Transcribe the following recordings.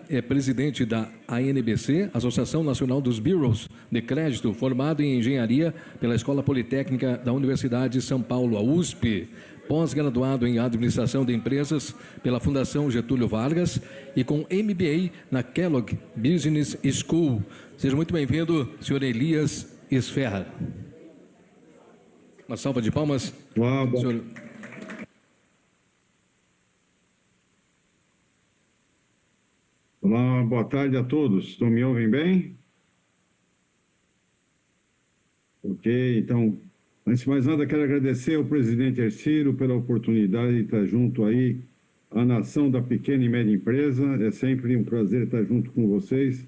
é presidente da ANBC, Associação Nacional dos Bureaus de Crédito, formado em engenharia pela Escola Politécnica da Universidade de São Paulo, a USP, pós-graduado em administração de empresas pela Fundação Getúlio Vargas e com MBA na Kellogg Business School. Seja muito bem-vindo, senhor Elias Sferra. Uma salva de palmas. Senhor... Olá, boa tarde a todos. Me ouvem bem? Ok, então, antes de mais nada, quero agradecer ao presidente Ercílio pela oportunidade de estar junto aí à nação da pequena e média empresa. É sempre um prazer estar junto com vocês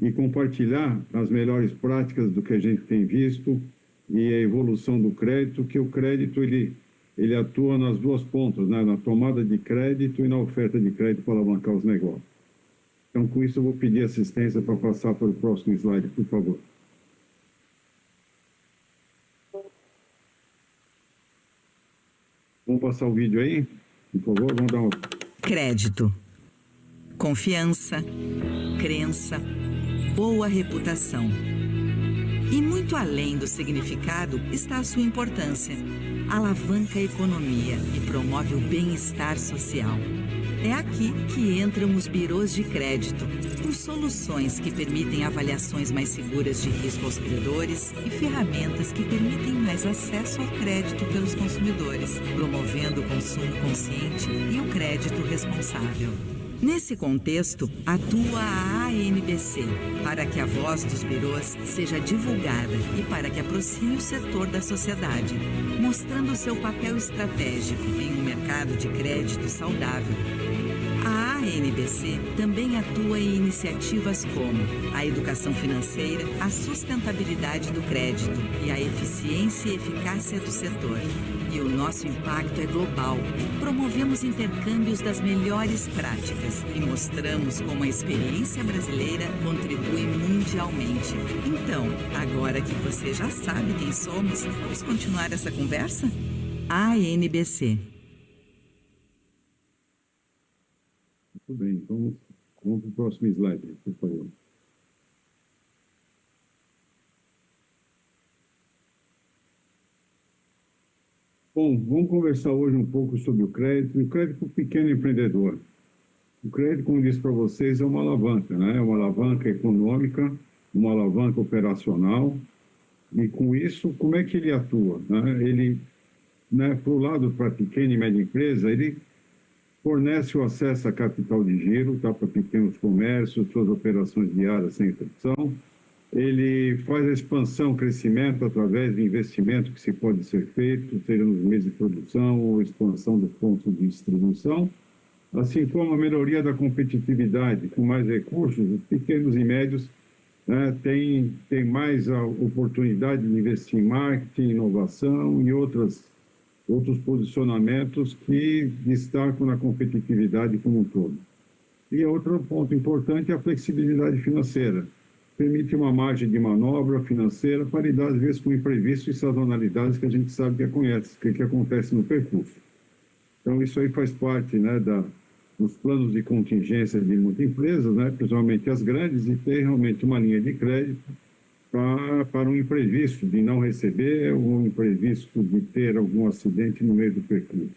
e compartilhar as melhores práticas do que a gente tem visto e a evolução do crédito, que o crédito ele atua nas duas pontas, né? Na tomada de crédito e na oferta de crédito para alavancar os negócios. Então, com isso, eu vou pedir assistência para passar para o próximo slide, por favor. Vamos passar o vídeo aí? Por favor, vamos dar uma... Crédito. Confiança, crença, boa reputação. E muito além do significado está a sua importância. Alavanca a economia e promove o bem-estar social. É aqui que entram os birôs de crédito, com soluções que permitem avaliações mais seguras de risco aos credores e ferramentas que permitem mais acesso ao crédito pelos consumidores, promovendo o consumo consciente e o crédito responsável. Nesse contexto, atua a ANBC, para que a voz dos birôs seja divulgada e para que aproxime o setor da sociedade, mostrando seu papel estratégico em um mercado de crédito saudável. A ANBC também atua em iniciativas como a educação financeira, a sustentabilidade do crédito e a eficiência e eficácia do setor. E o nosso impacto é global. Promovemos intercâmbios das melhores práticas e mostramos como a experiência brasileira contribui mundialmente. Então, agora que você já sabe quem somos, vamos continuar essa conversa? ANBC. Muito bem, então vamos para o próximo slide, por favor. Bom, vamos conversar hoje um pouco sobre o crédito, e o crédito para o pequeno empreendedor. O crédito, como disse para vocês, é uma alavanca, né? É uma alavanca econômica, uma alavanca operacional, e com isso, como é que ele atua? Né? Ele, né, para o lado para a pequena e média empresa, ele fornece o acesso a capital de giro, tá, para pequenos comércios, suas operações diárias sem interrupção. Ele faz a expansão, crescimento através de investimento que se pode ser feito, seja nos meios de produção ou expansão dos pontos de distribuição, assim como a melhoria da competitividade. Com mais recursos, os pequenos e médios, né, têm mais a oportunidade de investir em marketing, inovação e outros posicionamentos que destacam na competitividade como um todo. E outro ponto importante é a flexibilidade financeira. Permite uma margem de manobra financeira para lidar, às vezes, com imprevistos e sazonalidades que a gente sabe que acontece no percurso. Então, isso aí faz parte, né, dos planos de contingência de muitas empresas, né, principalmente as grandes, e ter realmente uma linha de crédito para um imprevisto de não receber ou um imprevisto de ter algum acidente no meio do percurso.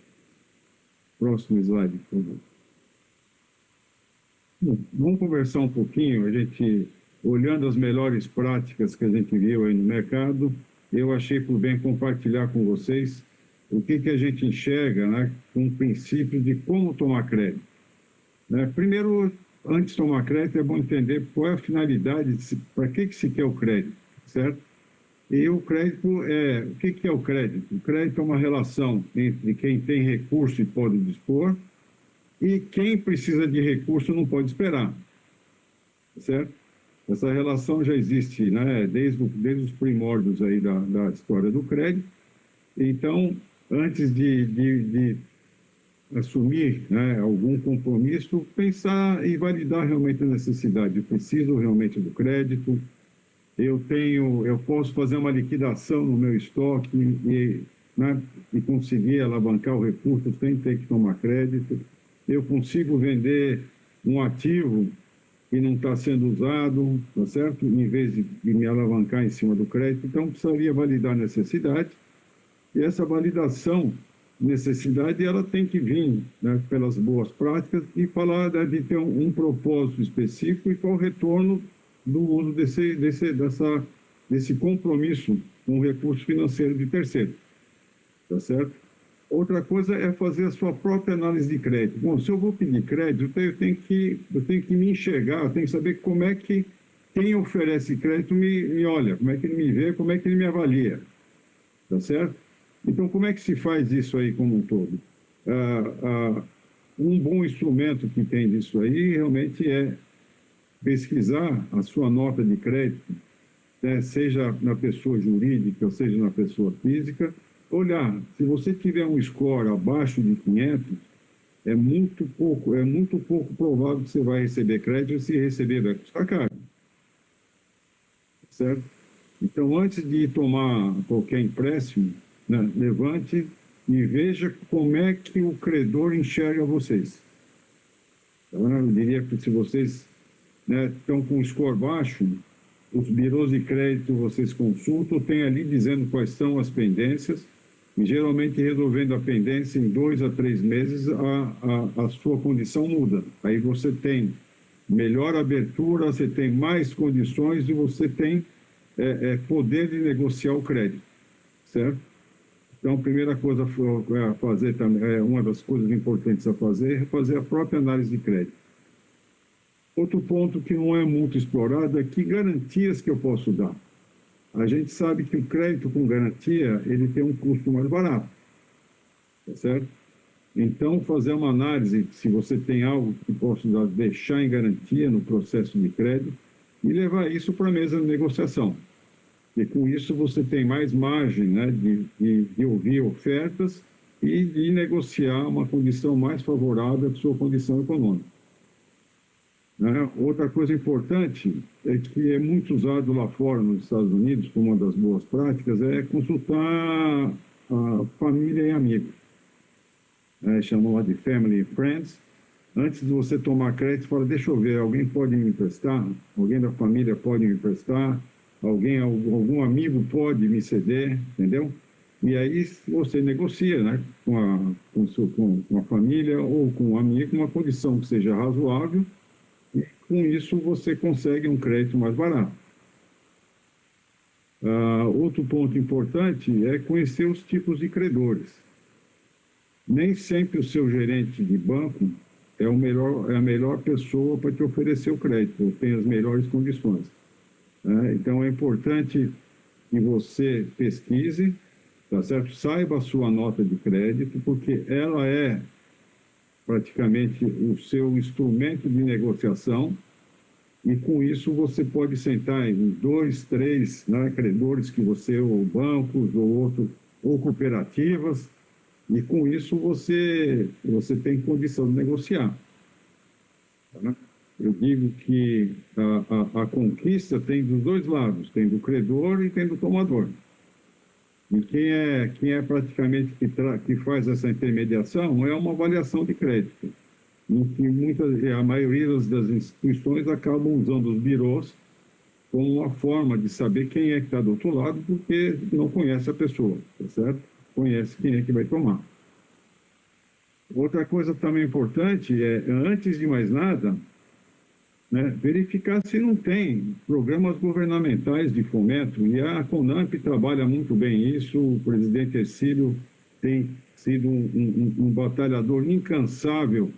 Próximo slide, por favor. Bom, vamos conversar um pouquinho, a gente... Olhando as melhores práticas que a gente viu aí no mercado, eu achei por bem compartilhar com vocês o que a gente enxerga, né, com o princípio de como tomar crédito. Né? Primeiro, antes de tomar crédito, é bom entender qual é a finalidade, para que se quer o crédito, certo? E o crédito o que é o crédito? O crédito é uma relação entre quem tem recurso e pode dispor e quem precisa de recurso não pode esperar, certo? Essa relação já existe, né, desde os primórdios aí da história do crédito. Então, antes de assumir, né, algum compromisso, pensar e validar realmente a necessidade. Eu preciso realmente do crédito, eu posso fazer uma liquidação no meu estoque e conseguir alavancar o recurso sem ter que tomar crédito. Eu consigo vender um ativo e não está sendo usado, tá certo? Em vez de me alavancar em cima do crédito, então precisaria validar a necessidade, e essa validação, necessidade, ela tem que vir, né, pelas boas práticas e falar, né, de ter um propósito específico e qual o retorno do uso desse compromisso com o recurso financeiro de terceiro, tá certo? Outra coisa é fazer a sua própria análise de crédito. Bom, se eu vou pedir crédito, eu tenho que me enxergar, eu tenho que saber como é que quem oferece crédito me olha, como é que ele me vê, como é que ele me avalia, tá certo? Então, como é que se faz isso aí como um todo? Um bom instrumento que tem disso aí realmente é pesquisar a sua nota de crédito, né, seja na pessoa jurídica ou seja na pessoa física, olhar, se você tiver um score abaixo de 500, é muito pouco provável que você vai receber crédito, e se receber vai custar caro, certo? Então, antes de tomar qualquer empréstimo, né, levante e veja como é que o credor enxerga vocês. Então, eu diria que se vocês, né, estão com um score baixo, os birôs de crédito vocês consultam, tem ali dizendo quais são as pendências, e geralmente resolvendo a pendência em 2 a 3 meses, a sua condição muda. Aí você tem melhor abertura, você tem mais condições e você tem poder de negociar o crédito, certo? Então, a primeira coisa a fazer também, uma das coisas importantes a fazer é fazer a própria análise de crédito. Outro ponto que não é muito explorado é que garantias que eu posso dar. A gente sabe que o crédito com garantia, ele tem um custo mais barato, tá certo? Então, fazer uma análise se você tem algo que possa deixar em garantia no processo de crédito e levar isso para a mesa de negociação. E com isso você tem mais margem, né, de ouvir ofertas e de negociar uma condição mais favorável à sua condição econômica. Né? Outra coisa importante é que é muito usado lá fora, nos Estados Unidos, como uma das boas práticas, é consultar a família e amigos. Chamam lá de family and friends. Antes de você tomar crédito, fala, deixa eu ver, alguém pode me emprestar? Alguém da família pode me emprestar? Algum amigo pode me ceder, entendeu? E aí você negocia, né, com a família ou com um amigo, uma condição que seja razoável, e com isso você consegue um crédito mais barato. Outro ponto importante é conhecer os tipos de credores. Nem sempre o seu gerente de banco é a melhor pessoa para te oferecer o crédito, ou tem as melhores condições. Então, é importante que você pesquise, tá certo? Saiba a sua nota de crédito, porque ela é praticamente o seu instrumento de negociação, e com isso você pode sentar em 2, 3, né, credores que você, ou bancos, ou outros, ou cooperativas, e com isso você tem condição de negociar. Tá? Eu digo que a conquista tem dos dois lados, tem do credor e tem do tomador. E quem é praticamente que faz essa intermediação é uma avaliação de crédito, em que a maioria das instituições acabam usando os birôs como uma forma de saber quem é que está do outro lado, porque não conhece a pessoa, tá certo? Conhece quem é que vai tomar. Outra coisa também importante é, antes de mais nada, né, verificar se não tem programas governamentais de fomento, e a CONAMP trabalha muito bem isso. O presidente Hercílio tem sido um batalhador incansável,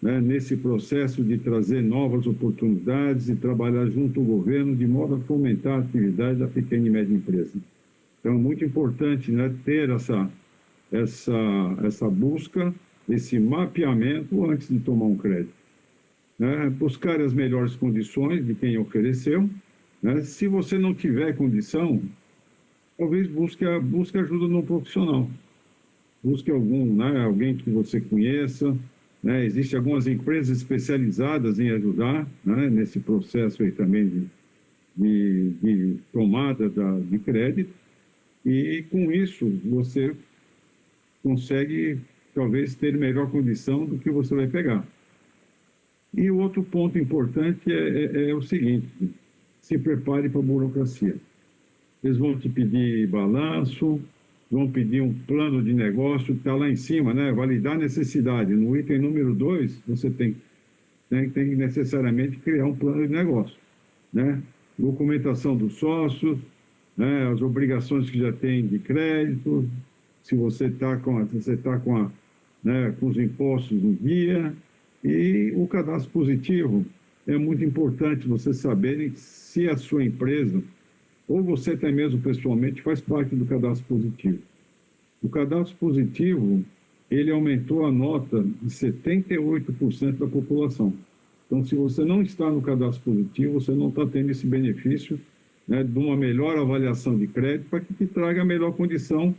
né, nesse processo de trazer novas oportunidades e trabalhar junto ao governo de modo a fomentar a atividade da pequena e média empresa. Então, é muito importante, né, ter essa busca, esse mapeamento antes de tomar um crédito. Buscar as melhores condições de quem ofereceu. Né? Se você não tiver condição, talvez busque ajuda no profissional. Busque alguém que você conheça. Né? Existem algumas empresas especializadas em ajudar, né, nesse processo aí também de tomada de crédito. E com isso você consegue talvez ter melhor condição do que você vai pegar. E o outro ponto importante é o seguinte: se prepare para a burocracia. Eles vão te pedir balanço, vão pedir um plano de negócio, está lá em cima, né? Validar necessidade. No item número 2, você tem que necessariamente criar um plano de negócio, né? Documentação dos sócios, né? As obrigações que já tem de crédito, se você está com os impostos no dia, e o cadastro positivo. É muito importante vocês saberem se a sua empresa, ou você até mesmo pessoalmente, faz parte do cadastro positivo. O cadastro positivo, ele aumentou a nota de 78% da população. Então, se você não está no cadastro positivo, você não está tendo esse benefício, né, de uma melhor avaliação de crédito para que te traga a melhor condição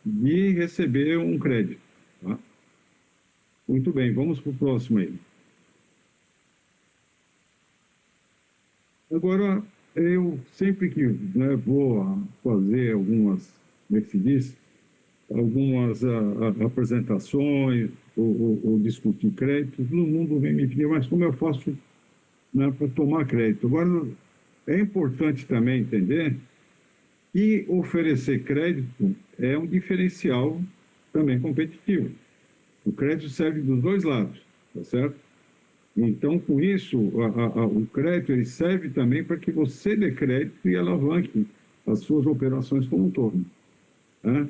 de receber um crédito. Tá? Muito bem, vamos para o próximo aí. Agora, eu sempre que vou fazer algumas, como é que se diz, algumas apresentações ou discutir crédito, todo mundo vem me pedir, mas como eu faço, né, para tomar crédito? Agora, é importante também entender que oferecer crédito é um diferencial também competitivo. O crédito serve dos dois lados, tá certo? Então, com isso, o crédito ele serve também para que você dê crédito e alavanque as suas operações como um todo. Né?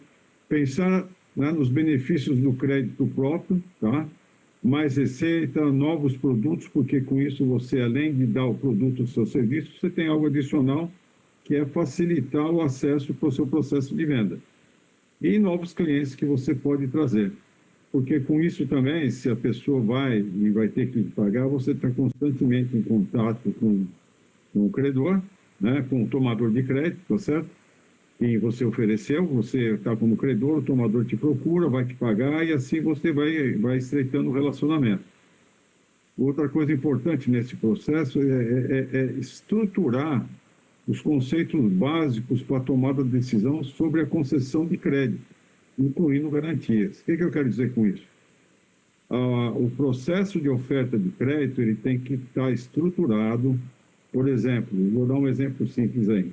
Pensar, né, nos benefícios do crédito próprio, tá? Mais receita, novos produtos, porque com isso você, além de dar o produto do seu serviço, você tem algo adicional, que é facilitar o acesso para o seu processo de venda. E novos clientes que você pode trazer. Porque com isso também, se a pessoa vai ter que pagar, você está constantemente em contato com o credor, né, com o tomador de crédito, tá certo? Quem você ofereceu, você está como credor, o tomador te procura, vai te pagar e assim você vai estreitando o relacionamento. Outra coisa importante nesse processo é estruturar os conceitos básicos para a tomada de decisão sobre a concessão de crédito, incluindo garantias. O que eu quero dizer com isso? O processo de oferta de crédito ele tem que estar estruturado. Por exemplo, vou dar um exemplo simples aí.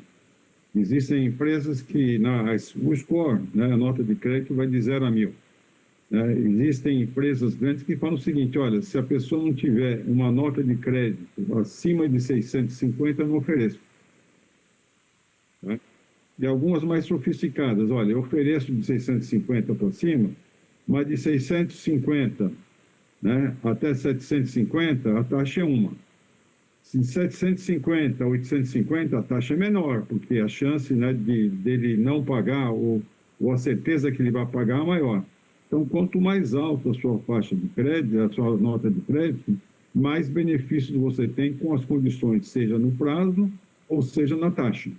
Existem empresas que o score, né, a nota de crédito vai de 0 a 1000. Né? Existem empresas grandes que falam o seguinte: olha, se a pessoa não tiver uma nota de crédito acima de 650, eu não ofereço. Tá? E algumas mais sofisticadas, olha, eu ofereço de 650 para cima, mas de 650, né, até 750, a taxa é uma. De 750 a 850, a taxa é menor, porque a chance, né, dele não pagar ou a certeza que ele vai pagar é maior. Então, quanto mais alta a sua faixa de crédito, a sua nota de crédito, mais benefícios você tem com as condições, seja no prazo ou seja na taxa.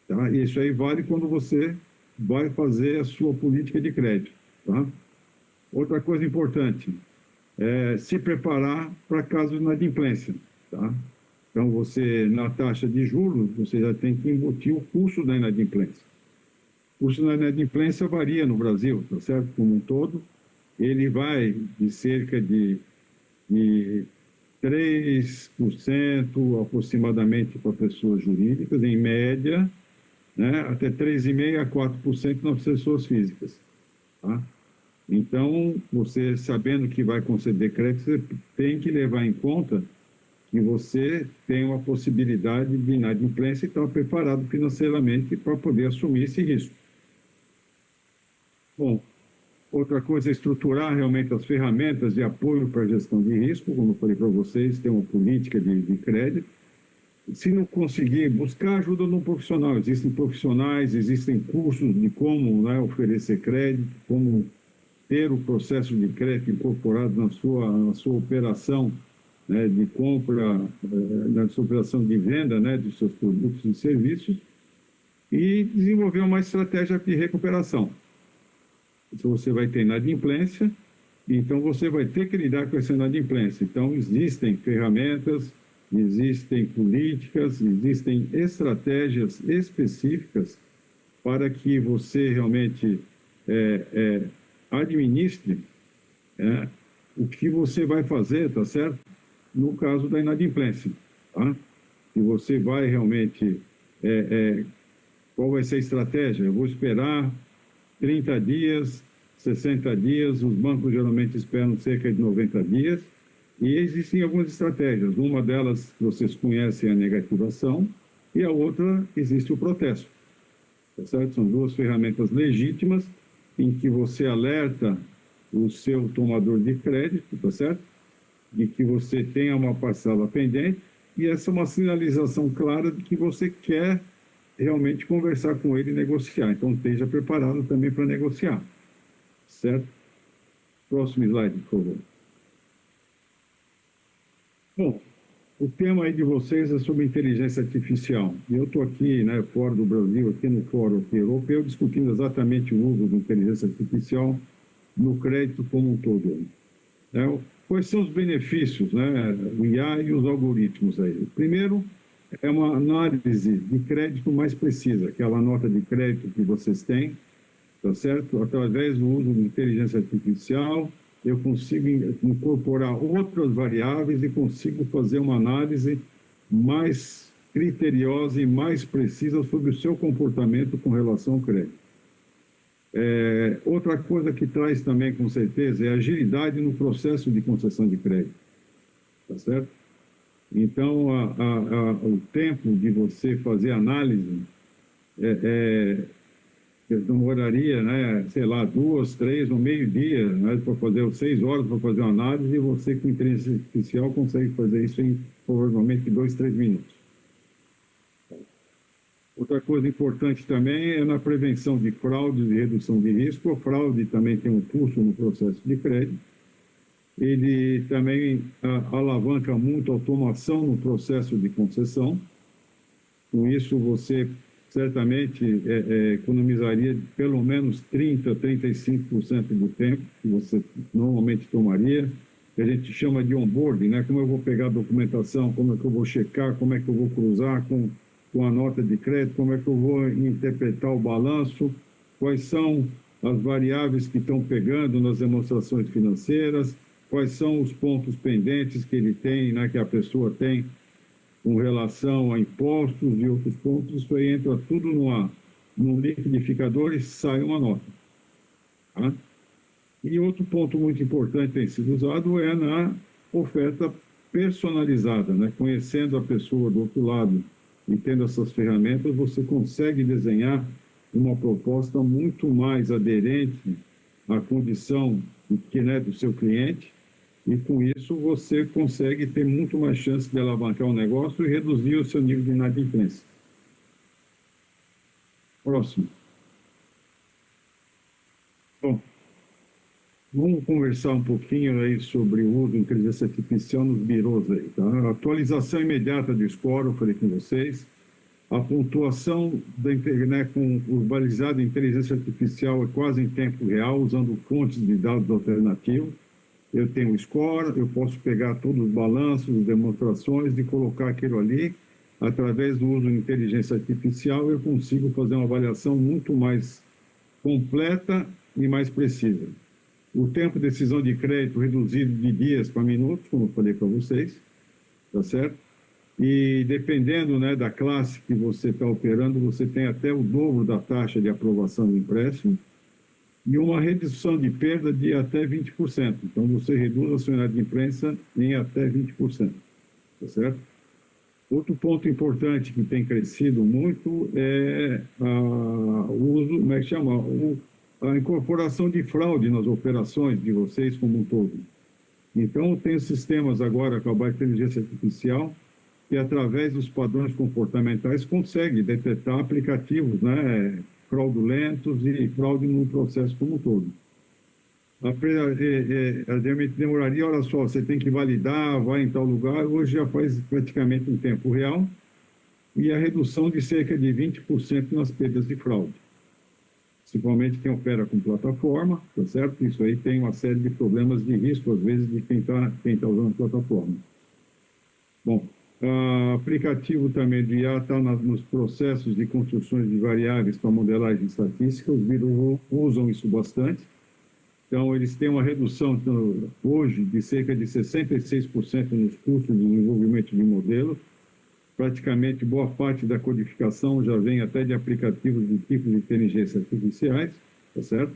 Tá? Isso aí vale quando você vai fazer a sua política de crédito. Tá? Outra coisa importante é se preparar para casos de inadimplência. Tá? Então, você, na taxa de juros, você já tem que embutir o custo da inadimplência. O custo da inadimplência varia no Brasil, tá certo? Como um todo, ele vai de cerca de 3% aproximadamente para pessoas jurídicas, em média, né, até 3,5% a 4% nas pessoas físicas. Tá? Então, você sabendo que vai conceder crédito, você tem que levar em conta que você tem uma possibilidade de inadimplência e está preparado financeiramente para poder assumir esse risco. Bom, outra coisa é estruturar realmente as ferramentas de apoio para a gestão de risco, como eu falei para vocês, ter uma política de crédito. Se não conseguir, buscar ajuda de um profissional. Existem profissionais, existem cursos de como, né, oferecer crédito, como ter o processo de crédito incorporado na sua operação, né, de compra, na sua operação de venda, né, de seus produtos e serviços, e desenvolver uma estratégia de recuperação. Se você vai ter inadimplência, então você vai ter que lidar com essa inadimplência. Então, existem ferramentas, existem políticas, existem estratégias específicas para que você realmente administre o que você vai fazer, tá certo? no caso da inadimplência. Tá? Se você vai realmente... qual vai ser a estratégia? Eu vou esperar 30 dias, 60 dias, os bancos geralmente esperam cerca de 90 dias, e existem algumas estratégias. Uma delas, vocês conhecem, a negativação, e a outra, existe o protesto. Tá certo? São duas ferramentas legítimas em que você alerta o seu tomador de crédito, tá certo? De que você tenha uma parcela pendente, e essa é uma sinalização clara de que você quer realmente conversar com ele e negociar. Então, esteja preparado também para negociar. Certo? Próximo slide, por favor. Bom, o tema aí de vocês é sobre inteligência artificial. E eu estou aqui, né, fora do Brasil, aqui no Fórum Europeu, discutindo exatamente o uso da inteligência artificial no crédito como um todo. Quais são os benefícios, né, do IA e os algoritmos aí? Primeiro, é uma análise de crédito mais precisa, aquela nota de crédito que vocês têm, tá certo? Através do uso de inteligência artificial, eu consigo incorporar outras variáveis e consigo fazer uma análise mais criteriosa e mais precisa sobre o seu comportamento com relação ao crédito. Outra coisa que traz também, com certeza, é a agilidade no processo de concessão de crédito, tá certo? Então, o tempo de você fazer análise demoraria, né, sei lá, 2, 3, no meio-dia, né, para fazer 6 horas para fazer uma análise, e você com inteligência artificial consegue fazer isso em provavelmente 2, 3 minutos. Outra coisa importante também é na prevenção de fraudes e redução de risco. A fraude também tem um custo no processo de crédito. Ele também alavanca muito a automação no processo de concessão. Com isso, você certamente economizaria pelo menos 30%, 35% do tempo que você normalmente tomaria, que a gente chama de onboarding, né? Como eu vou pegar a documentação, como é que eu vou checar, como é que eu vou cruzar com a nota de crédito, como é que eu vou interpretar o balanço, quais são as variáveis que estão pegando nas demonstrações financeiras, quais são os pontos pendentes que ele tem, né, que a pessoa tem com relação a impostos e outros pontos. Isso aí entra tudo num liquidificador e sai uma nota. Tá? E outro ponto muito importante que tem sido usado é na oferta personalizada, né? Conhecendo a pessoa do outro lado e tendo essas ferramentas, você consegue desenhar uma proposta muito mais aderente à condição do seu cliente, e com isso você consegue ter muito mais chance de alavancar o negócio e reduzir o seu nível de inadimplência. Próximo. Bom, vamos conversar um pouquinho aí sobre o uso de inteligência artificial nos birôs aí, tá? A atualização imediata do score, eu falei com vocês. A pontuação da internet com o balizado em inteligência artificial é quase em tempo real, usando fontes de dados alternativos. Eu tenho o score, eu posso pegar todos os balanços, as demonstrações e colocar aquilo ali. Através do uso de inteligência artificial, eu consigo fazer uma avaliação muito mais completa e mais precisa. O tempo de decisão de crédito reduzido de dias para minutos, como eu falei para vocês, tá certo? E dependendo, né, da classe que você está operando, você tem até o dobro da taxa de aprovação do empréstimo e uma redução de perda de até 20%. Então, você reduz a sua inadimplência em até 20%, tá certo? Outro ponto importante que tem crescido muito é o uso, como é que chama? A incorporação de fraude nas operações de vocês como um todo. Então, tem sistemas agora com a inteligência artificial que, através dos padrões comportamentais, consegue detectar aplicativos, né, fraudulentos e fraude no processo como um todo. Realmente demoraria, olha só, você tem que validar, vai em tal lugar, hoje já faz praticamente em tempo real, e a redução de cerca de 20% nas perdas de fraude. Principalmente quem opera com plataforma, tá certo? Isso aí tem uma série de problemas de risco, às vezes, de quem tá usando a plataforma. Bom, o aplicativo também de IA está nos processos de construções de variáveis para modelagem estatística, os BIROS usam isso bastante. Então, eles têm uma redução hoje de cerca de 66% nos custos de desenvolvimento de modelos. Praticamente boa parte da codificação já vem até de aplicativos de tipos de inteligência artificiais, tá certo?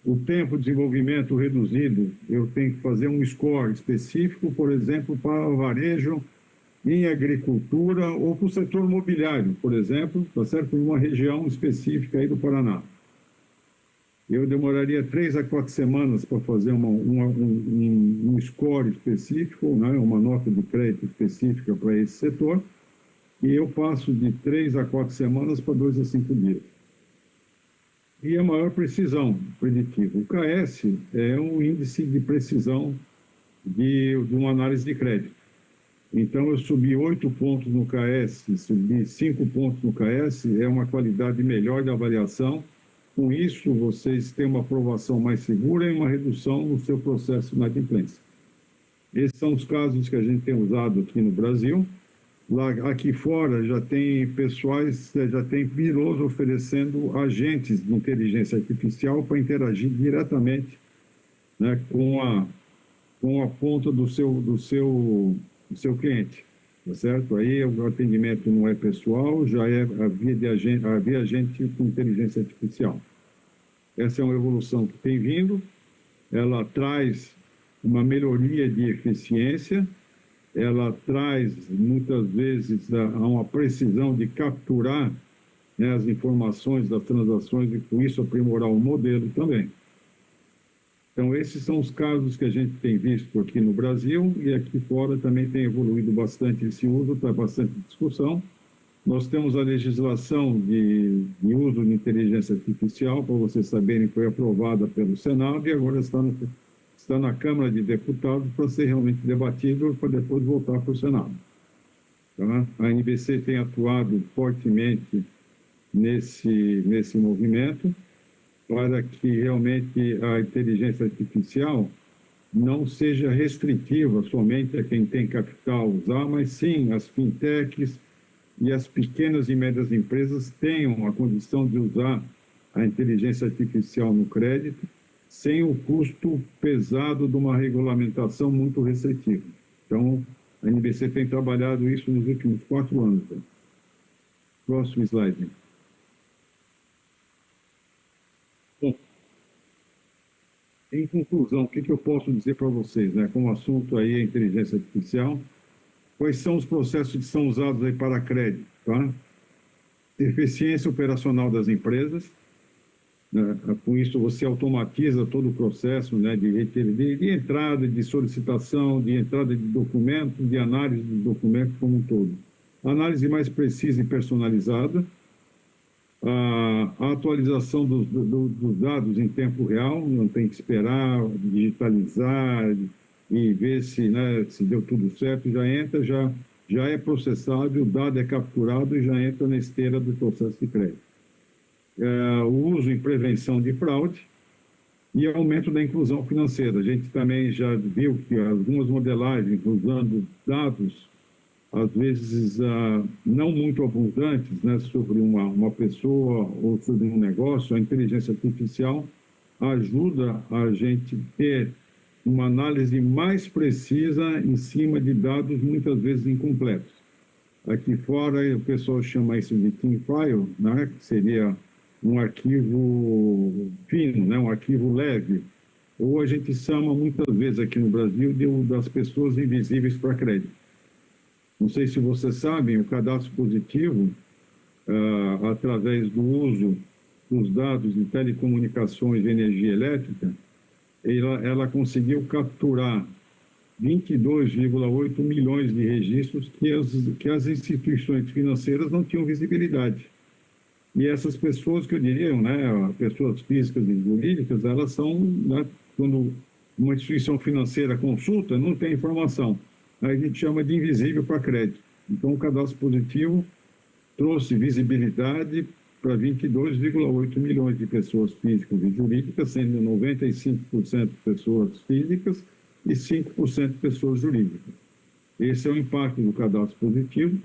O tempo de desenvolvimento reduzido, eu tenho que fazer um score específico, por exemplo, para varejo em agricultura ou para o setor imobiliário, por exemplo, tá certo? Em uma região específica aí do Paraná. Eu demoraria 3 a 4 semanas para fazer um score específico, né? Uma nota de crédito específica para esse setor, e eu passo de 3 a 4 semanas para 2 a 5 dias. E a maior precisão preditiva. O KS é um índice de precisão de uma análise de crédito. Então, eu subi 8 pontos no KS, subi 5 pontos no KS, é uma qualidade melhor de avaliação. Com isso, vocês têm uma aprovação mais segura e uma redução no seu processo de inadimplência. Esses são os casos que a gente tem usado aqui no Brasil. Lá, aqui fora já tem já tem birôs oferecendo agentes de inteligência artificial para interagir diretamente, né, com a ponta do seu cliente, tá certo? Aí o atendimento não é pessoal, já é via agente com inteligência artificial. Essa é uma evolução que tem vindo, ela traz uma melhoria de eficiência, ela traz, muitas vezes, uma precisão de capturar, né, as informações das transações e, com isso, aprimorar o modelo também. Então, esses são os casos que a gente tem visto aqui no Brasil e aqui fora também tem evoluído bastante esse uso, está bastante discussão. Nós temos a legislação de uso de inteligência artificial, para vocês saberem, foi aprovada pelo Senado e agora está na Câmara de Deputados para ser realmente debatido para depois voltar para o Senado. Tá? A NBC tem atuado fortemente nesse movimento para que realmente a inteligência artificial não seja restritiva somente a quem tem capital usar, mas sim as fintechs e as pequenas e médias empresas tenham a condição de usar a inteligência artificial no crédito sem o custo pesado de uma regulamentação muito restritiva. Então, a NBC tem trabalhado isso nos últimos 4 anos. Né? Próximo slide. Bom, em conclusão, o que eu posso dizer para vocês, né? Como assunto aí a inteligência artificial, quais são os processos que são usados aí para crédito, tá? Eficiência operacional das empresas, né? Com isso você automatiza todo o processo, né, de entrada, de solicitação, de entrada de documentos, de análise de documentos como um todo. Análise mais precisa e personalizada, a atualização dos dados em tempo real, não tem que esperar, digitalizar e ver se, né, se deu tudo certo, já entra, já é processado, o dado é capturado e já entra na esteira do processo de crédito. O uso em prevenção de fraude e aumento da inclusão financeira. A gente também já viu que algumas modelagens usando dados, às vezes não muito abundantes, né, sobre uma pessoa ou sobre um negócio, a inteligência artificial ajuda a gente ter uma análise mais precisa em cima de dados muitas vezes incompletos. Aqui fora o pessoal chama isso de thin file, né, que seria um arquivo fino, né, um arquivo leve, ou a gente chama muitas vezes aqui no Brasil das pessoas invisíveis para crédito. Não sei se vocês sabem, o cadastro positivo, através do uso dos dados de telecomunicações e energia elétrica, ela conseguiu capturar 22,8 milhões de registros que as instituições financeiras não tinham visibilidade. E essas pessoas, que eu diria, né, pessoas físicas e jurídicas, elas são, né, quando uma instituição financeira consulta, não tem informação. Aí a gente chama de invisível para crédito. Então, o cadastro positivo trouxe visibilidade para 22,8 milhões de pessoas físicas e jurídicas, sendo 95% pessoas físicas e 5% pessoas jurídicas. Esse é o impacto do cadastro positivo.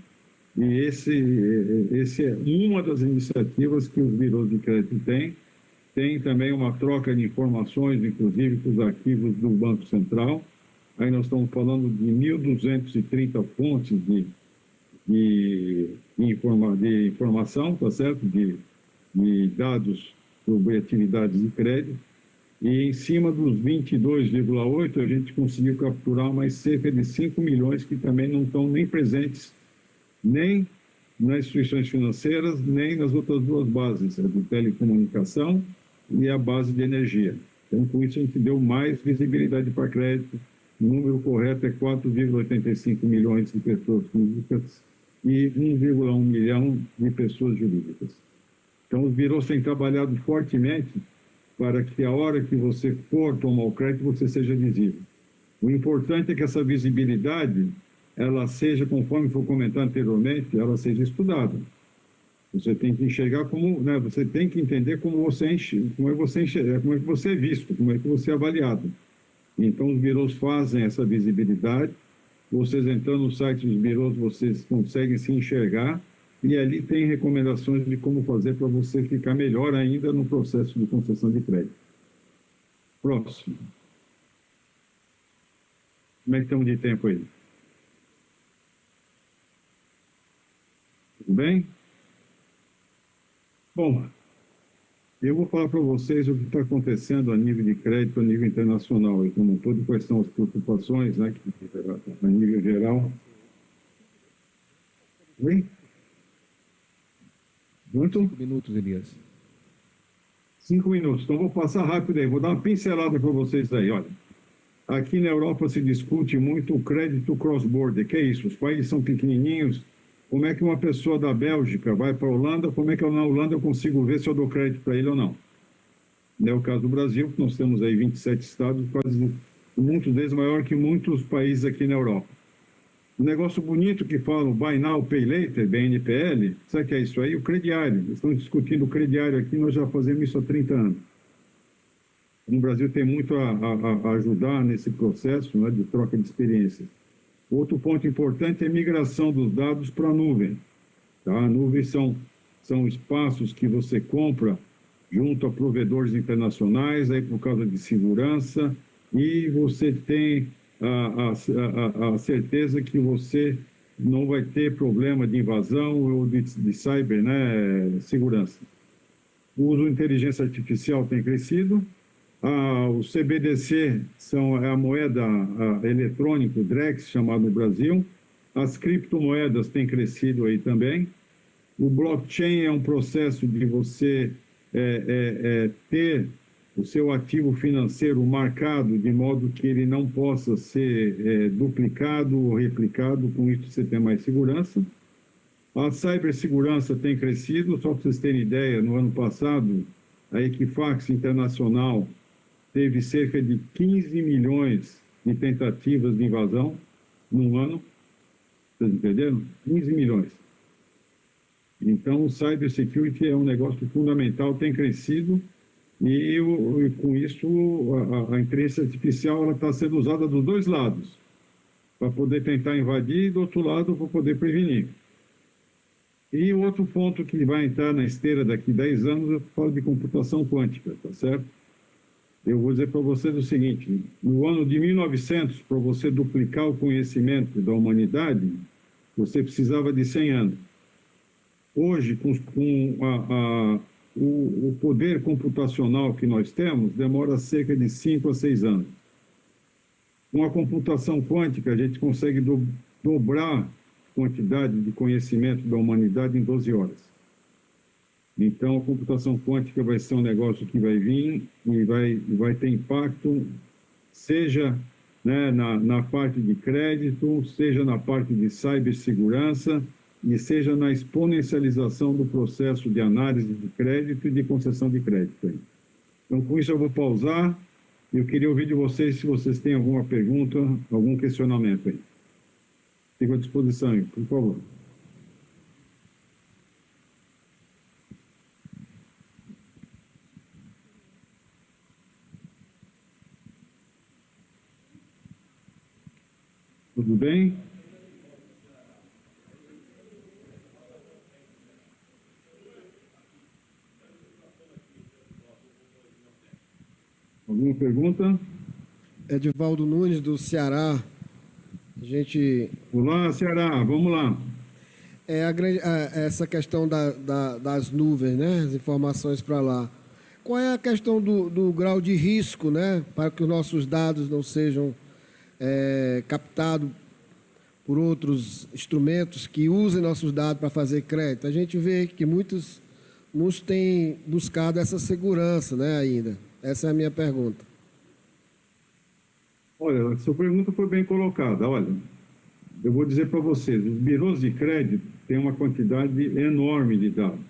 E esse é uma das iniciativas que os birôs de crédito têm tem também uma troca de informações, inclusive com os arquivos do Banco Central. Aí nós estamos falando de 1.230 fontes de informação, tá certo? De dados sobre atividades de crédito. E em cima dos 22,8, a gente conseguiu capturar mais cerca de 5 milhões que também não estão nem presentes, nem nas instituições financeiras, nem nas outras duas bases, a de telecomunicação e a base de energia. Então, com isso, a gente deu mais visibilidade para crédito. O número correto é 4,85 milhões de pessoas físicas e 1,1 milhão de pessoas jurídicas. Então, os birôs têm trabalhado fortemente para que a hora que você for tomar o crédito, você seja visível. O importante é que essa visibilidade, ela seja, conforme foi comentado anteriormente, ela seja estudada. Você tem que enxergar como, né, você tem que entender como você como é que você é visto, como é que você é avaliado. Então, os birôs fazem essa visibilidade. Vocês entrando no site dos birôs, vocês conseguem se enxergar e ali tem recomendações de como fazer para você ficar melhor ainda no processo de concessão de crédito. Próximo. Como é que estamos de tempo aí? Tudo bem? Bom, eu vou falar para vocês o que está acontecendo a nível de crédito, a nível internacional, e como um todo, quais são as preocupações, né, a nível geral. Oi? Quanto? 5 minutos, Elias. 5 minutos. Então, vou passar rápido aí. Vou dar uma pincelada para vocês aí. Olha, aqui na Europa se discute muito o crédito cross-border. Que é isso? Os países são pequenininhos. Como é que uma pessoa da Bélgica vai para a Holanda? Como é que eu, na Holanda eu consigo ver se eu dou crédito para ele ou não? Não é o caso do Brasil, que nós temos aí 27 estados, quase muitos deles maior que muitos países aqui na Europa. Um negócio bonito que fala o Buy Now, Pay Later, BNPL, sabe o que é isso aí? O crediário. Eles estão discutindo o crediário aqui, nós já fazemos isso há 30 anos. No Brasil tem muito a ajudar nesse processo, né, de troca de experiência. Outro ponto importante é a migração dos dados para a nuvem. Tá? A nuvem são espaços que você compra junto a provedores internacionais, aí por causa de segurança, e você tem a certeza que você não vai ter problema de invasão ou de cyber, né, segurança. O uso de inteligência artificial tem crescido. O CBDC é a moeda eletrônica, o Drex, chamado no Brasil. As criptomoedas têm crescido aí também. O blockchain é um processo de você ter o seu ativo financeiro marcado de modo que ele não possa ser duplicado ou replicado, com isso você tem mais segurança. A cibersegurança tem crescido, só para vocês terem ideia, no ano passado, a Equifax Internacional teve cerca de 15 milhões de tentativas de invasão num ano. Vocês entenderam? 15 milhões. Então, o cybersecurity é um negócio fundamental, tem crescido, e com isso a inteligência artificial está sendo usada dos dois lados, para poder tentar invadir e, do outro lado, para poder prevenir. E o outro ponto que vai entrar na esteira daqui a 10 anos, eu falo de computação quântica, tá certo? Eu vou dizer para vocês o seguinte, no ano de 1900, para você duplicar o conhecimento da humanidade, você precisava de 100 anos. Hoje, com o poder computacional que nós temos, demora cerca de 5 a 6 anos. Com a computação quântica, a gente consegue dobrar a quantidade de conhecimento da humanidade em 12 horas. Então, a computação quântica vai ser um negócio que vai vir e vai ter impacto, seja, né, na parte de crédito, seja na parte de cibersegurança e seja na exponencialização do processo de análise de crédito e de concessão de crédito. Então, com isso eu vou pausar. Eu queria ouvir de vocês se vocês têm alguma pergunta, algum questionamento aí. Fico à disposição aí, por favor. Tudo bem? Alguma pergunta? Edivaldo Nunes, do Ceará. A gente... Olá, Ceará, vamos lá. Essa questão das nuvens, né? As informações para lá. Qual é a questão do grau de risco, né? Para que os nossos dados não sejam captados por outros instrumentos que usem nossos dados para fazer crédito. A gente vê que muitos têm buscado essa segurança, né, ainda. Essa é a minha pergunta. Olha, a sua pergunta foi bem colocada. Olha, eu vou dizer para vocês, os birôs de crédito têm uma quantidade enorme de dados.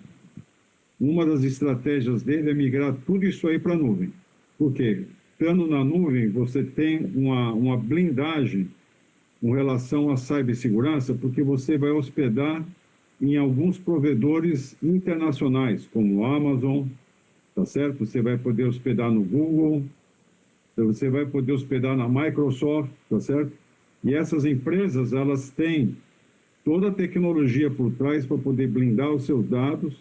Uma das estratégias dele é migrar tudo isso aí para a nuvem. Por quê? Estando na nuvem, você tem uma blindagem com relação à cibersegurança, porque você vai hospedar em alguns provedores internacionais, como o Amazon, tá certo? Você vai poder hospedar no Google, você vai poder hospedar na Microsoft, tá certo? E essas empresas, elas têm toda a tecnologia por trás para poder blindar os seus dados,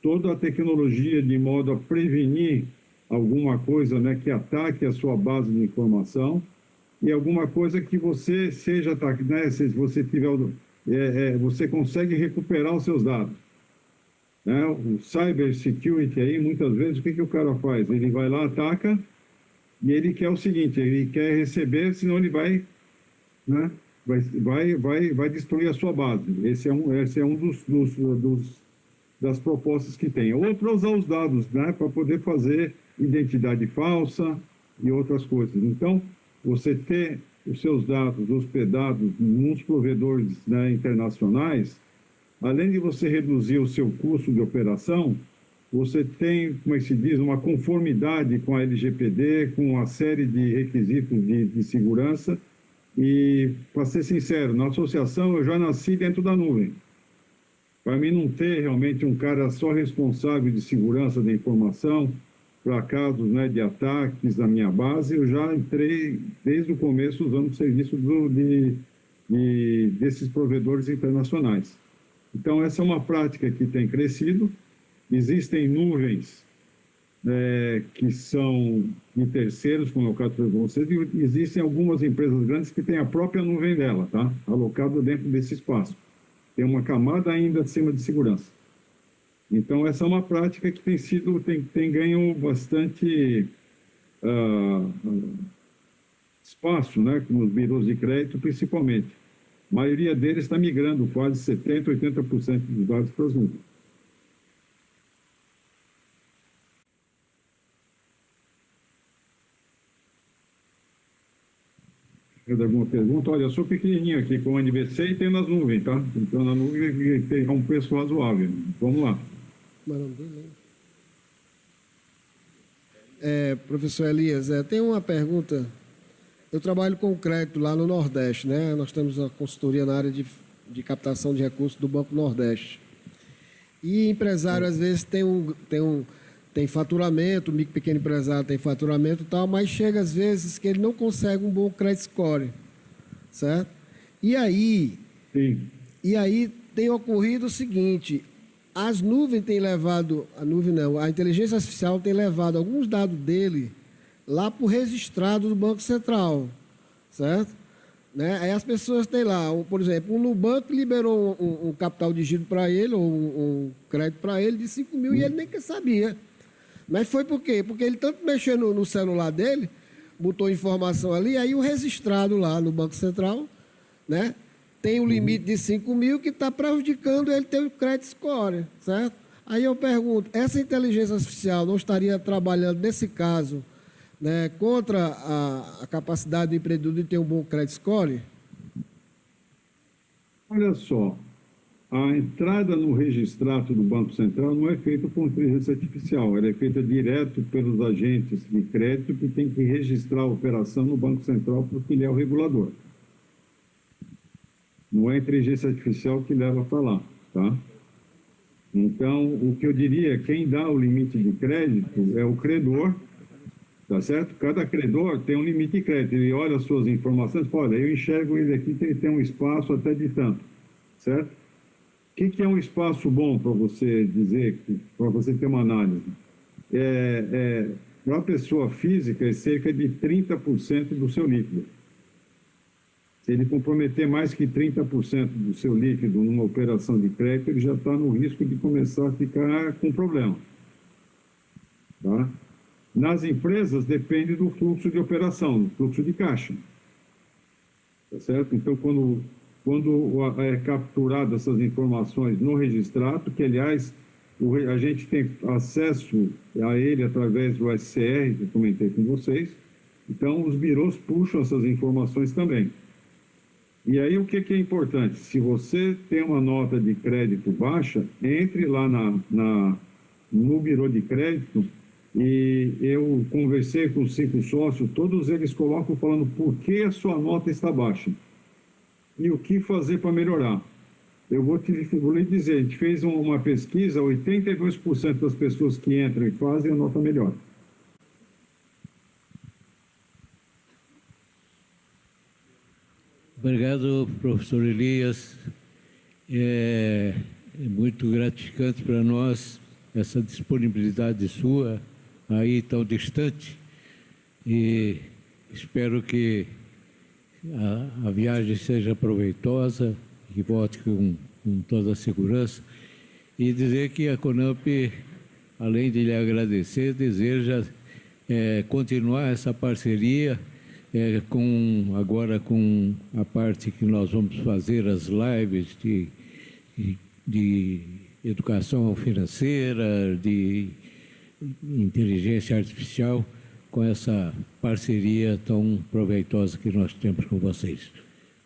toda a tecnologia de modo a prevenir alguma coisa, né, que ataque a sua base de informação, e alguma coisa que você seja atacado, né, se você tiver, você consegue recuperar os seus dados. Né? O cyber security aí, muitas vezes, o que o cara faz? Ele vai lá, ataca, e ele quer o seguinte, ele quer receber, senão ele vai, né, vai destruir a sua base. Esse é um das propostas que tem. Outro é usar os dados, né, para poder fazer identidade falsa e outras coisas. Então, você ter os seus dados hospedados em muitos provedores, né, internacionais, além de você reduzir o seu custo de operação, você tem, como é que se diz, uma conformidade com a LGPD, com uma série de requisitos de segurança. E, para ser sincero, na associação eu já nasci dentro da nuvem. Para mim não ter realmente um cara só responsável de segurança da informação, para casos, né, de ataques na minha base, eu já entrei desde o começo usando o serviço desses provedores internacionais. Então, essa é uma prática que tem crescido. Existem nuvens que são de terceiros, como é o caso de vocês, e existem algumas empresas grandes que têm a própria nuvem dela, tá? Alocada dentro desse espaço. Tem uma camada ainda acima de segurança. Então, essa é uma prática que tem ganho bastante espaço, né, nos birôs de crédito, principalmente. A maioria deles está migrando quase 70%, 80% dos dados para as nuvens. Alguma pergunta? Olha, eu sou pequenininho aqui com o NBC e tenho nas nuvens, tá? Então, na nuvem tem um preço razoável. Vamos lá. Professor Elias, tem uma pergunta. Eu trabalho com crédito lá no Nordeste, né? Nós temos a consultoria na área de captação de recursos do Banco Nordeste. E empresário, às vezes, tem faturamento, o micro pequeno empresário tem faturamento e tal, mas chega, às vezes, que ele não consegue um bom credit score, certo? E aí tem ocorrido o seguinte... As nuvens têm levado, a inteligência artificial tem levado alguns dados dele lá para o registrado do Banco Central, certo? Né? Aí as pessoas têm lá, por exemplo, o Nubank liberou um capital de giro para ele, ou um crédito para ele de 5 mil, e ele nem sabia. Mas foi por quê? Porque ele tanto mexeu no celular dele, botou informação ali, aí o registrado lá no Banco Central, né? Tem um limite de 5 mil que está prejudicando ele ter o credit score, certo? Aí eu pergunto, essa inteligência artificial não estaria trabalhando, nesse caso, né, contra a capacidade do empreendedor de ter um bom credit score? Olha só, a entrada no registrato do Banco Central não é feita por inteligência artificial, ela é feita direto pelos agentes de crédito que tem que registrar a operação no Banco Central porque ele é o regulador. Não é a inteligência artificial que leva para lá, tá? Então, o que eu diria, quem dá o limite de crédito é o credor, tá certo? Cada credor tem um limite de crédito, ele olha as suas informações e fala, olha, eu enxergo ele aqui, tem um espaço até de tanto, certo? O que é um espaço bom para você dizer, para você ter uma análise? para a pessoa física, é cerca de 30% do seu líquido. Se ele comprometer mais que 30% do seu líquido numa operação de crédito, ele já está no risco de começar a ficar com problema. Tá? Nas empresas, depende do fluxo de operação, do fluxo de caixa. Tá certo? Então, quando é capturado essas informações no registrato, que, aliás, a gente tem acesso a ele através do SCR, que eu comentei com vocês, então os birôs puxam essas informações também. E aí, o que é importante? Se você tem uma nota de crédito baixa, entre lá no birô de crédito, e eu conversei com os 5 sócios, todos eles colocam falando por que a sua nota está baixa e o que fazer para melhorar. Eu vou lhe dizer, a gente fez uma pesquisa, 82% das pessoas que entram e fazem a nota melhor. Obrigado, professor Elias. É muito gratificante para nós essa disponibilidade sua, aí tão distante, e espero que a viagem seja proveitosa, que volte com toda a segurança, e dizer que a Conamp, além de lhe agradecer, deseja continuar essa parceria, agora com a parte que nós vamos fazer, as lives de educação financeira, de inteligência artificial, com essa parceria tão proveitosa que nós temos com vocês.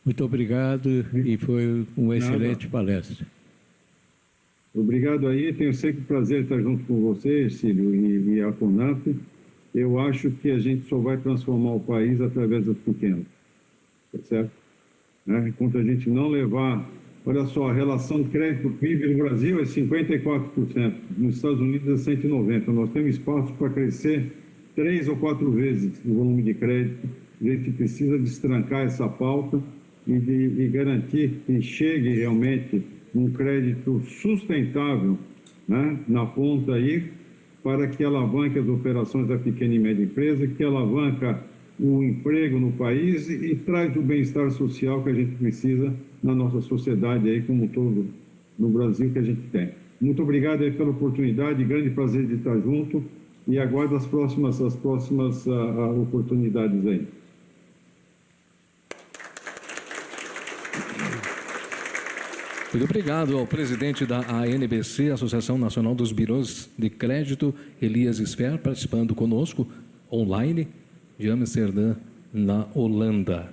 Muito obrigado e foi uma excelente palestra. Obrigado aí, tenho sempre o prazer de estar junto com você, Cílio, e a Conamp. Eu acho que a gente só vai transformar o país através dos pequenos, tá certo? Enquanto a gente não levar... Olha só, a relação crédito-PIB no Brasil é 54%, nos Estados Unidos é 190%. Nós temos espaço para crescer 3 ou 4 vezes o volume de crédito. A gente precisa destrancar essa pauta e garantir que chegue realmente um crédito sustentável, né, na ponta aí, para que alavanque as operações da pequena e média empresa, que alavanca o emprego no país e traz o bem-estar social que a gente precisa na nossa sociedade aí como um todo, no Brasil que a gente tem. Muito obrigado aí pela oportunidade, grande prazer de estar junto e aguardo as próximas oportunidades aí. Muito obrigado ao presidente da ANBC, Associação Nacional dos Birôs de Crédito, Elias Sfer, participando conosco online de Amsterdã, na Holanda.